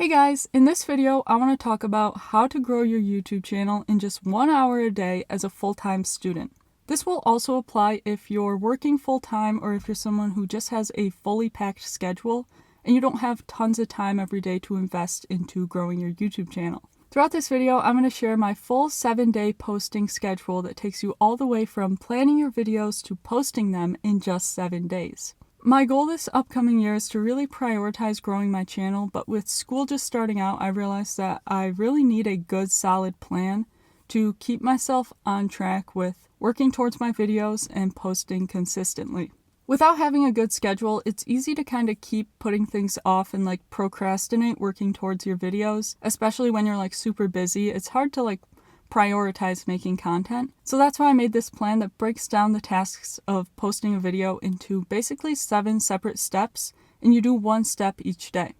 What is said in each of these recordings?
Hey guys, in this video I want to talk about how to grow your YouTube channel in just 1 hour a day as a full-time student. This will also apply if you're working full-time or if you're someone who just has a fully packed schedule and you don't have tons of time every day to invest into growing your YouTube channel. Throughout this video, I'm going to share my full 7-day posting schedule that takes you all the way from planning your videos to posting them in just 7 days. My goal this upcoming year is to really prioritize growing my channel, but with school just starting out, I realized that I really need a good solid plan to keep myself on track with working towards my videos and posting consistently. Without having a good schedule, it's easy to kind of keep putting things off and procrastinate working towards your videos, especially when you're super busy. It's hard to prioritize making content. So that's why I made this plan that breaks down the tasks of posting a video into basically 7 separate steps, and you do 1 step each day.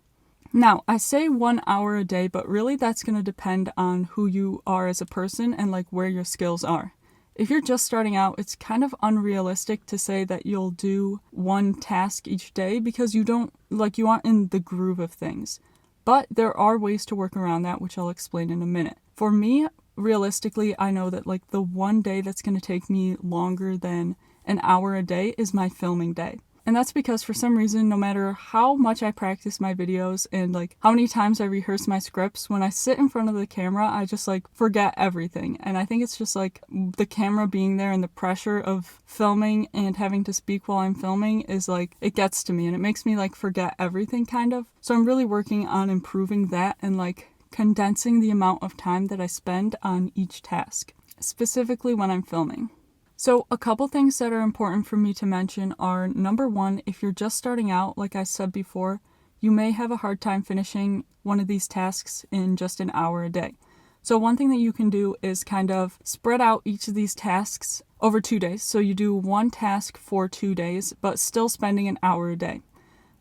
Now, I say 1 hour a day, but really that's going to depend on who you are as a person and where your skills are. If you're just starting out, it's kind of unrealistic to say that you'll do 1 task each day because you aren't in the groove of things. But there are ways to work around that, which I'll explain in a minute. For me, realistically, I know that the one day that's going to take me longer than an hour a day is my filming day. And that's because for some reason, no matter how much I practice my videos and how many times I rehearse my scripts, when I sit in front of the camera, I just forget everything. And I think it's just the camera being there and the pressure of filming and having to speak while I'm filming is it gets to me and it makes me forget everything kind of. So I'm really working on improving that and condensing the amount of time that I spend on each task, specifically when I'm filming. So a couple things that are important for me to mention are, number 1, if you're just starting out, like I said before, you may have a hard time finishing one of these tasks in just an hour a day. So one thing that you can do is kind of spread out each of these tasks over 2 days. So you do 1 task for 2 days, but still spending an hour a day.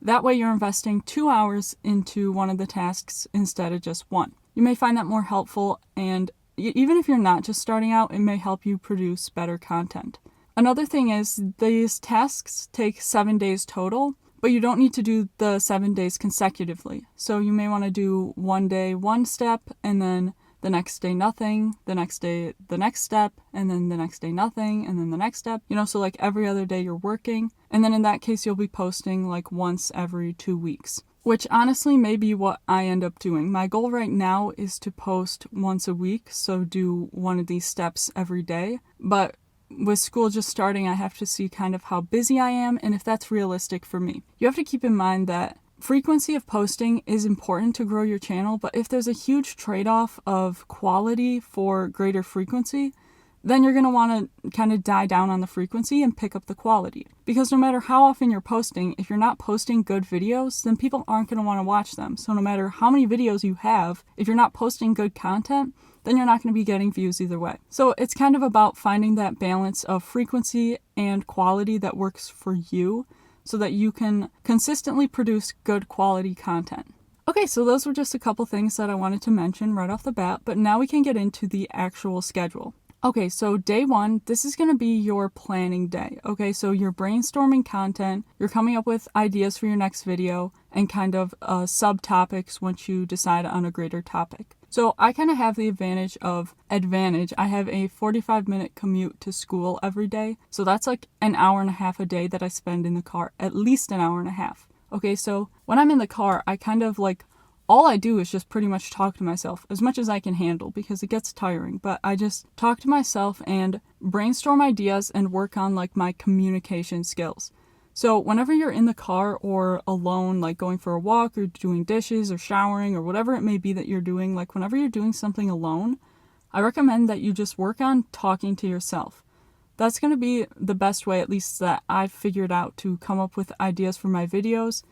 That way you're investing 2 hours into one of the tasks instead of just 1. You may find that more helpful, and even if you're not just starting out, it may help you produce better content. Another thing is these tasks take 7 days total, but you don't need to do the 7 days consecutively. So you may want to do one day 1 step, and then the next day nothing, the next day the next step, and then the next day nothing, and then the next step. So every other day you're working, and then in that case you'll be posting once every 2 weeks. Which honestly may be what I end up doing. My goal right now is to post once a week, so do one of these steps every day. But with school just starting, I have to see kind of how busy I am and if that's realistic for me. You have to keep in mind that frequency of posting is important to grow your channel, but if there's a huge trade-off of quality for greater frequency, then you're going to want to kind of die down on the frequency and pick up the quality. Because no matter how often you're posting, if you're not posting good videos, then people aren't going to want to watch them. So no matter how many videos you have, if you're not posting good content, then you're not going to be getting views either way. So it's kind of about finding that balance of frequency and quality that works for you so that you can consistently produce good quality content. Okay, so those were just a couple things that I wanted to mention right off the bat, but now we can get into the actual schedule. Okay, so day 1, this is going to be your planning day. Okay, so you're brainstorming content, you're coming up with ideas for your next video, and kind of subtopics once you decide on a greater topic. So I kind of have the advantage. I have a 45-minute commute to school every day. So that's an hour and a half a day that I spend in the car, at least an hour and a half. Okay, so when I'm in the car, I kind of all I do is just pretty much talk to myself as much as I can handle because it gets tiring, but I just talk to myself and brainstorm ideas and work on my communication skills. So whenever you're in the car or alone, going for a walk or doing dishes or showering or whatever it may be that you're doing, whenever you're doing something alone, I recommend that you just work on talking to yourself. That's going to be the best way, at least that I've figured out, to come up with ideas for my videos,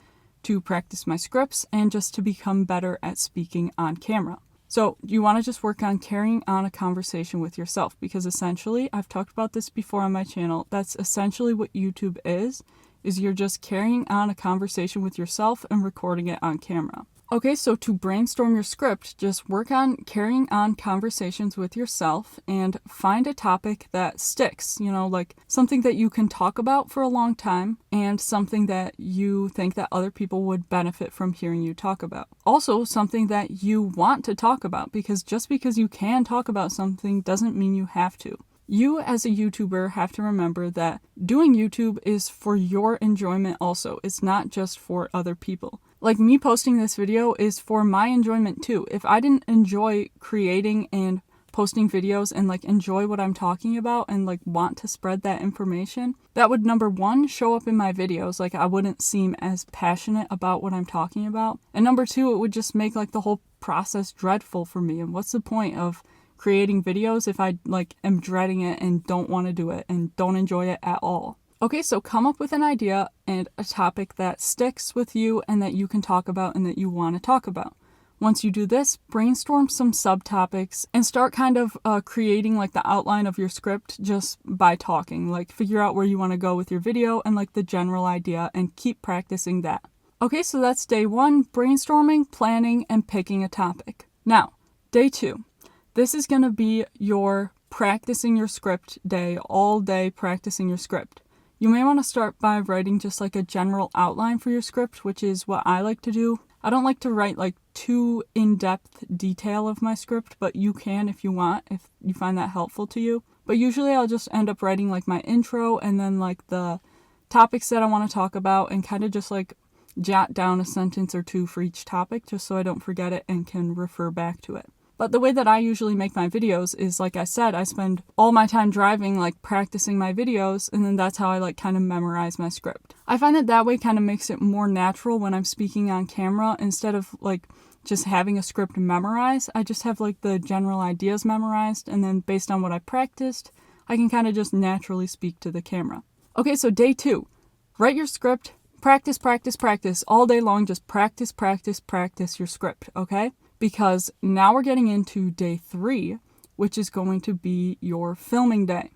to practice my scripts, and just to become better at speaking on camera. So you want to just work on carrying on a conversation with yourself, because essentially, I've talked about this before on my channel, that's essentially what YouTube is you're just carrying on a conversation with yourself and recording it on camera. Okay, so to brainstorm your script, just work on carrying on conversations with yourself and find a topic that sticks, like something that you can talk about for a long time and something that you think that other people would benefit from hearing you talk about. Also, something that you want to talk about, because just because you can talk about something doesn't mean you have to. You as a YouTuber have to remember that doing YouTube is for your enjoyment also. It's not just for other people. Like me posting this video is for my enjoyment too. If I didn't enjoy creating and posting videos and like enjoy what I'm talking about and like want to spread that information, that would, number one, show up in my videos. Like I wouldn't seem as passionate about what I'm talking about. And number two, it would just make like the whole process dreadful for me. And what's the point of creating videos if I like am dreading it and don't want to do it and don't enjoy it at all? Okay, so come up with an idea and a topic that sticks with you and that you can talk about and that you want to talk about. Once you do this, brainstorm some subtopics and start kind of creating like the outline of your script just by talking. Like figure out where you want to go with your video and like the general idea and keep practicing that. Okay, so that's day 1, brainstorming, planning, and picking a topic. Now, day 2. This is going to be your practicing your script day, all day practicing your script. You may want to start by writing just like a general outline for your script, which is what I like to do. I don't like to write like too in-depth detail of my script, but you can if you want, if you find that helpful to you. But usually I'll just end up writing like my intro and then like the topics that I want to talk about and kind of just like jot down a sentence or two for each topic just so I don't forget it and can refer back to it. But the way that I usually make my videos is, like I said, I spend all my time driving, like practicing my videos, and then that's how I like kind of memorize my script. I find that way kind of makes it more natural when I'm speaking on camera. Instead of like just having a script memorized, I just have like the general ideas memorized, and then based on what I practiced, I can kind of just naturally speak to the camera. Okay, so day 2, write your script, practice all day long. Just practice your script, okay? Because now we're getting into day 3, which is going to be your filming day.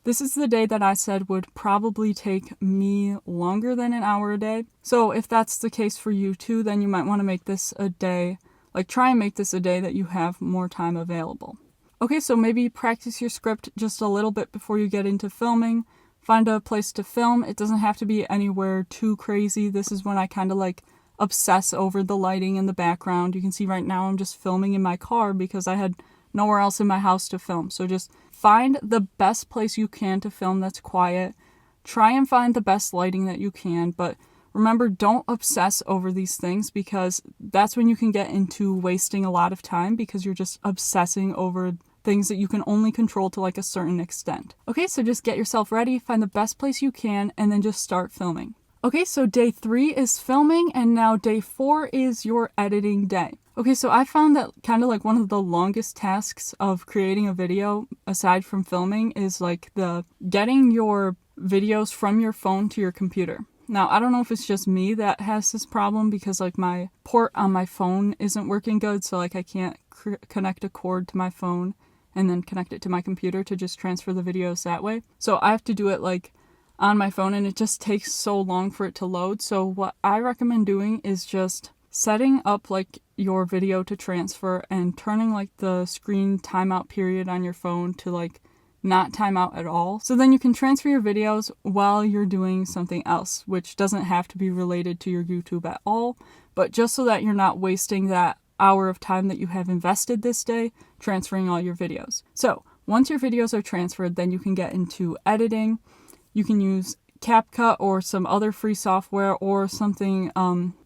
This is the day that I said would probably take me longer than an hour a day. So if that's the case for you too, then you might want to make this a day, like try and make this a day that you have more time available. Okay, so maybe practice your script just a little bit before you get into filming. Find a place to film. It doesn't have to be anywhere too crazy. This is when I kind of like obsess over the lighting in the background. You can see right now I'm just filming in my car because I had nowhere else in my house to film. So just find the best place you can to film that's quiet. Try and find the best lighting that you can, but remember, don't obsess over these things because that's when you can get into wasting a lot of time because you're just obsessing over things that you can only control to like a certain extent. Okay, so just get yourself ready, find the best place you can, and then just start filming. Okay, so day 3 is filming, and now day 4 is your editing day. Okay, so I found that kind of like one of the longest tasks of creating a video, aside from filming, is like the getting your videos from your phone to your computer. Now, I don't know if it's just me that has this problem because like my port on my phone isn't working good, so like I can't connect a cord to my phone and then connect it to my computer to just transfer the videos that way. So I have to do it like on my phone, and it just takes so long for it to load. So what I recommend doing is just setting up like your video to transfer and turning like the screen timeout period on your phone to like not time out at all. So then you can transfer your videos while you're doing something else, which doesn't have to be related to your YouTube at all, but just so that you're not wasting that hour of time that you have invested this day transferring all your videos. So once your videos are transferred, then you can get into editing. You can use CapCut or some other free software or something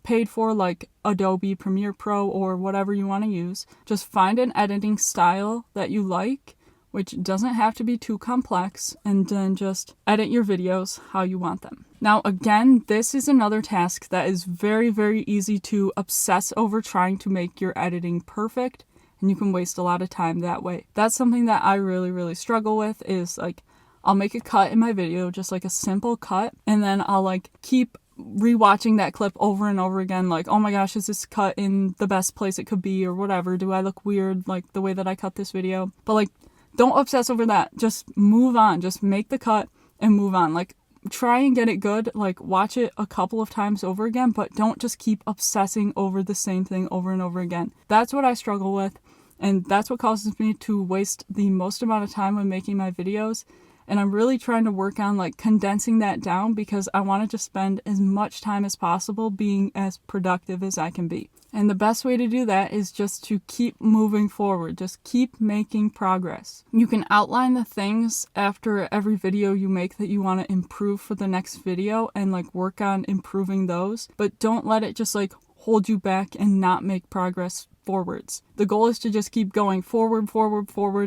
paid for like Adobe Premiere Pro or whatever you want to use. Just find an editing style that you like, which doesn't have to be too complex, and then just edit your videos how you want them. Now, again, this is another task that is very, very easy to obsess over trying to make your editing perfect, and you can waste a lot of time that way. That's something that I really, really struggle with is like, I'll make a cut in my video, just like a simple cut, and then I'll like keep rewatching that clip over and over again, like, oh my gosh, is this cut in the best place it could be or whatever? Do I look weird like the way that I cut this video? But like, don't obsess over that. Just move on. Just make the cut and move on. Like, try and get it good, like watch it a couple of times over again, but don't just keep obsessing over the same thing over and over again. That's what I struggle with, and that's what causes me to waste the most amount of time when making my videos. And I'm really trying to work on like condensing that down because I want to just spend as much time as possible being as productive as I can be. And the best way to do that is just to keep moving forward. Just keep making progress. You can outline the things after every video you make that you want to improve for the next video and like work on improving those, but don't let it just like hold you back and not make progress forwards. The goal is to just keep going forward,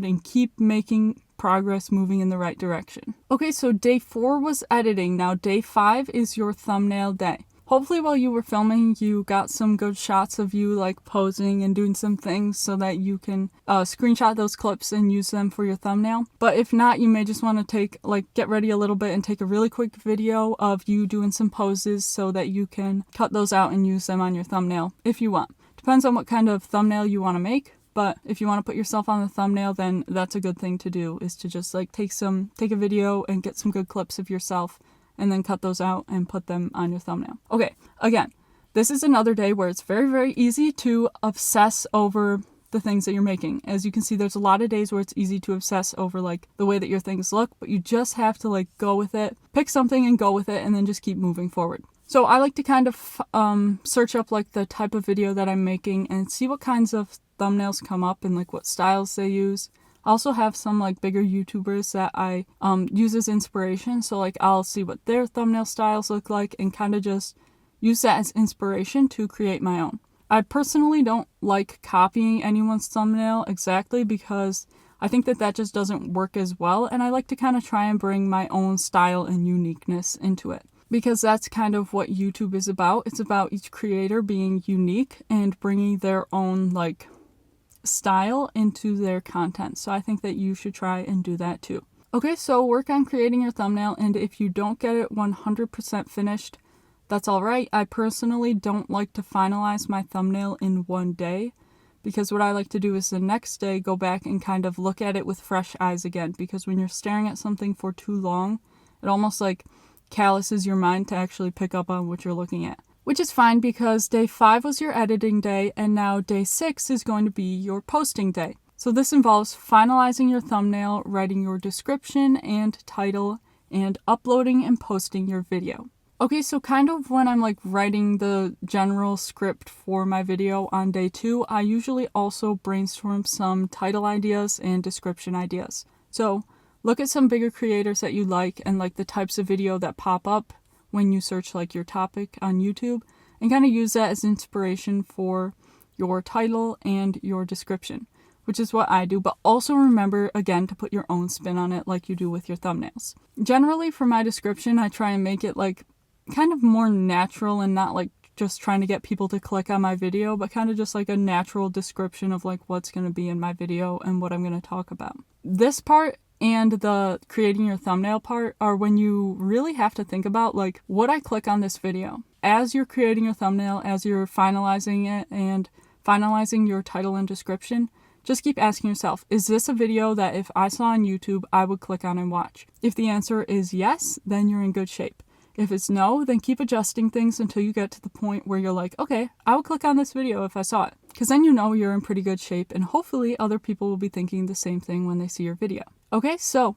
and keep making progress, moving in the right direction. Okay, so day 4 was editing. Now day 5 is your thumbnail day. Hopefully while you were filming, you got some good shots of you like posing and doing some things so that you can screenshot those clips and use them for your thumbnail. But if not, you may just want to get ready a little bit and take a really quick video of you doing some poses so that you can cut those out and use them on your thumbnail if you want. Depends on what kind of thumbnail you want to make. But if you want to put yourself on the thumbnail, then that's a good thing to do, is to just like take a video and get some good clips of yourself and then cut those out and put them on your thumbnail. Okay, again, this is another day where it's very, very easy to obsess over the things that you're making. As you can see, there's a lot of days where it's easy to obsess over like the way that your things look, but you just have to like go with it, pick something and go with it, and then just keep moving forward. So I like to kind of search up like the type of video that I'm making and see what kinds of thumbnails come up and like what styles they use. I also have some like bigger YouTubers that I use as inspiration. So like I'll see what their thumbnail styles look like and kind of just use that as inspiration to create my own. I personally don't like copying anyone's thumbnail exactly because I think that just doesn't work as well. And I like to kind of try and bring my own style and uniqueness into it, because that's kind of what YouTube is about. It's about each creator being unique and bringing their own like style into their content. So I think that you should try and do that too. Okay, so work on creating your thumbnail, and if you don't get it 100% finished, that's all right. I personally don't like to finalize my thumbnail in one day, because what I like to do is the next day go back and kind of look at it with fresh eyes again, because when you're staring at something for too long, it almost like calluses your mind to actually pick up on what you're looking at. Which is fine, because day 5 was your editing day, and now day 6 is going to be your posting day. So this involves finalizing your thumbnail, writing your description and title, and uploading and posting your video. Okay, so kind of when I'm like writing the general script for my video on day 2, I usually also brainstorm some title ideas and description ideas. So look at some bigger creators that you like and like the types of video that pop up when you search like your topic on YouTube, and kind of use that as inspiration for your title and your description, which is what I do. But also remember, again, to put your own spin on it like you do with your thumbnails. Generally for my description, I try and make it like kind of more natural and not like just trying to get people to click on my video, but kind of just like a natural description of like what's going to be in my video and what I'm going to talk about. This part and the creating your thumbnail part are when you really have to think about like, would I click on this video? As you're creating your thumbnail, as you're finalizing it and finalizing your title and description, just keep asking yourself, is this a video that if I saw on YouTube, I would click on and watch? If the answer is yes, then you're in good shape. If it's no, then keep adjusting things until you get to the point where you're like, okay, I would click on this video if I saw it. Because then you know you're in pretty good shape, and hopefully other people will be thinking the same thing when they see your video. Okay, so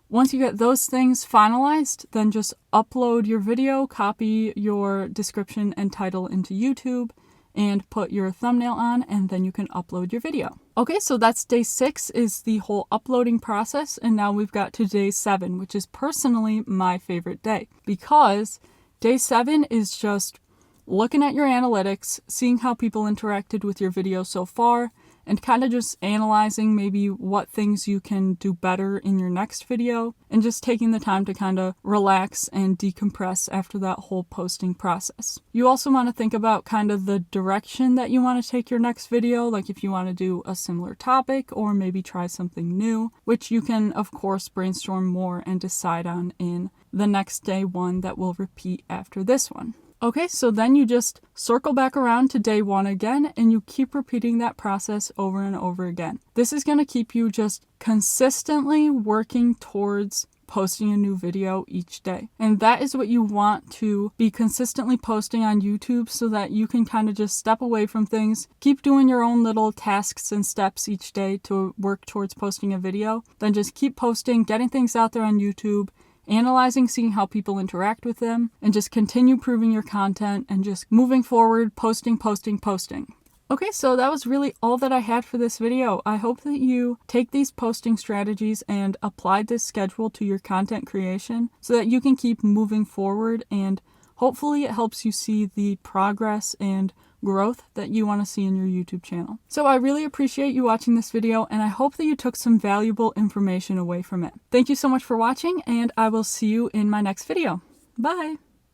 once you get those things finalized, then just upload your video, copy your description and title into YouTube, and put your thumbnail on, and then you can upload your video. Okay, so that's day 6 is the whole uploading process, and now we've got to day 7, which is personally my favorite day, because day 7 is just looking at your analytics, seeing how people interacted with your video so far, and kind of just analyzing maybe what things you can do better in your next video, and just taking the time to kind of relax and decompress after that whole posting process. You also want to think about kind of the direction that you want to take your next video, like if you want to do a similar topic or maybe try something new, which you can of course brainstorm more and decide on in the next day 1 that will repeat after this one. Okay, so then you just circle back around to day 1 again, and you keep repeating that process over and over again. This is going to keep you just consistently working towards posting a new video each day. And that is what you want to be consistently posting on YouTube, so that you can kind of just step away from things, keep doing your own little tasks and steps each day to work towards posting a video, then just keep posting, getting things out there on YouTube, analyzing, seeing how people interact with them, and just continue improving your content and just moving forward, posting. Okay, so that was really all that I had for this video. I hope that you take these posting strategies and apply this schedule to your content creation so that you can keep moving forward, and hopefully it helps you see the progress and growth that you want to see in your YouTube channel. So I really appreciate you watching this video, and I hope that you took some valuable information away from it. Thank you so much for watching, and I will see you in my next video. Bye!